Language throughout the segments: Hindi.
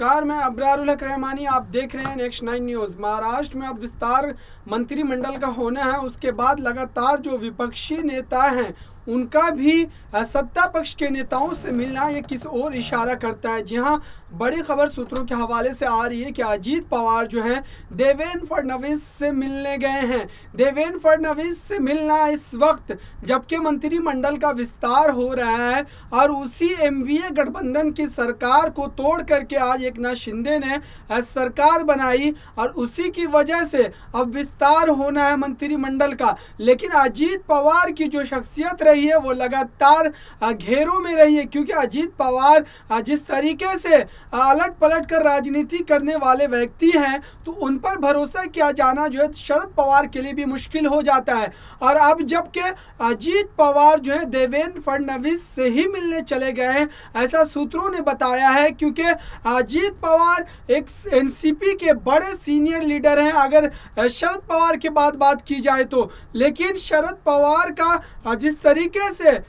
नमस्कार, मैं अब्रारुल हक रहमानी। आप देख रहे हैं नेक्स्ट 9 न्यूज़। महाराष्ट्र में अब विस्तार मंत्रिमंडल का होना है। उसके बाद लगातार जो विपक्षी नेता हैं उनका भी सत्ता पक्ष के नेताओं से मिलना ये किस ओर इशारा करता है। जी हाँ, बड़ी खबर सूत्रों के हवाले से आ रही है कि अजीत पवार जो है देवेंद्र फडणवीस से मिलने गए हैं। देवेंद्र फडणवीस से मिलना इस वक्त जबकि मंत्रिमंडल का विस्तार हो रहा है और उसी एमवीए गठबंधन की सरकार को तोड़ करके आज एकनाथ शिंदे ने सरकार बनाई और उसी की वजह से अब विस्तार होना है मंत्रिमंडल का। लेकिन अजीत पवार की जो शख्सियत रही है वो लगातार घेरों में रही है, क्योंकि अजीत पवार जिस तरीके से अलट पलट कर राजनीति करने वाले व्यक्ति हैं तो उन पर भरोसा किया जाना जो है शरद पवार के लिए भी मुश्किल हो जाता है। और अब जबकि अजीत पवार जो है देवेंद्र फडणवीस से ही मिलने चले गए हैं, ऐसा सूत्रों ने बताया है, क्योंकि अजीत पवार एक एनसीपी के बड़े सीनियर लीडर हैं अगर शरद पवार के बाद बात की जाए तो। लेकिन शरद पवार का जिस तरीके से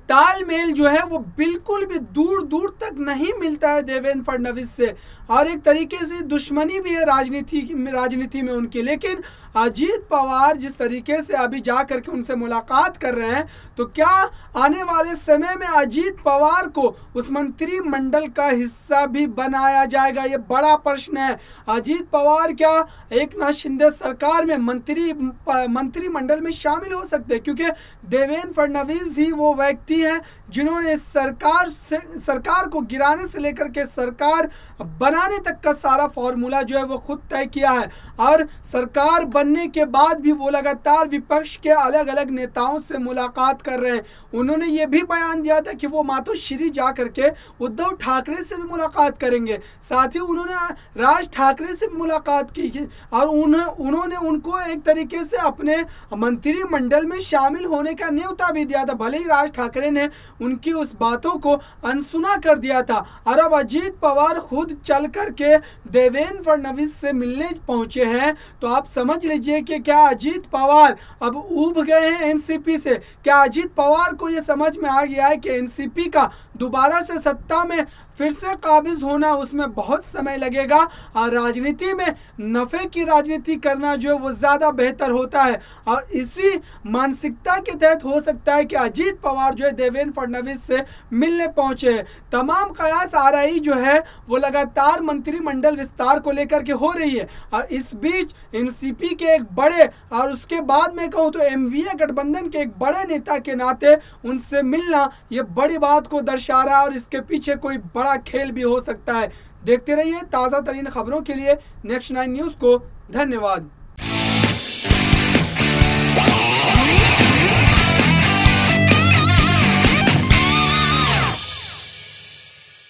तालमेल जो है वो बिल्कुल भी दूर दूर तक नहीं मिलता है देवेंद्र फडणवीस से, और एक तरीके से दुश्मनी भी है राजनीति में उनकी। लेकिन अजीत पवार जिस तरीके से अभी जा करके उनसे मुलाकात कर रहे हैं तो क्या आने वाले समय में अजीत पवार को उस मंत्रिमंडल का हिस्सा भी बनाया जाएगा, ये बड़ा प्रश्न है। अजीत पवार क्या एकनाथ शिंदे सरकार में मंत्रिमंडल में शामिल हो सकते हैं, क्योंकि देवेंद्र फडणवीस ही वो व्यक्ति हैं जिन्होंने सरकार को गिराने से लेकर के सरकार बनाने तक का सारा फॉर्मूला जो है वो खुद तय किया है। और सरकार बनने के बाद भी वो लगातार विपक्ष के अलग अलग नेताओं से मुलाकात कर रहे हैं। उन्होंने ये भी बयान दिया था कि वो मातोश्री जा करके उद्धव ठाकरे से भी मुलाकात करेंगे, साथ ही उन्होंने राज ठाकरे से भी मुलाकात की और उन्होंने उनको एक तरीके से अपने मंत्रिमंडल में शामिल होने का न्योता भी दिया था। भले ही राज ठाकरे ने उनकी उस बातों को अनसुना कर दिया था। और अब अजीत पवार खुद चल करके देवेंद्र फडणवीस से मिलने पहुंचे हैं, तो आप समझ लीजिए कि क्या अजीत पवार अब ऊब गए हैं एनसीपी से। क्या अजीत पवार को यह समझ में आ गया है कि एनसीपी का दोबारा से सत्ता में फिर से काबिज होना उसमें बहुत समय लगेगा और राजनीति में नफ़े की राजनीति करना जो है वो ज़्यादा बेहतर होता है। और इसी मानसिकता के तहत हो सकता है कि अजीत पवार जो है देवेंद्र फडणवीस से मिलने पहुंचे हैं। तमाम कयास आराई जो है वो लगातार मंत्रिमंडल विस्तार को लेकर के हो रही है और इस बीच एनसीपी के एक बड़े और उसके बाद में कहूँ तो एमवीए गठबंधन के एक बड़े नेता के नाते उनसे मिलना ये बड़ी बात को दर्शा रहा है और इसके पीछे कोई बड़ा खेल भी हो सकता है। देखते रहिए ताज़ा तरीन खबरों के लिए नेक्स्ट 9 न्यूज़ को। धन्यवाद।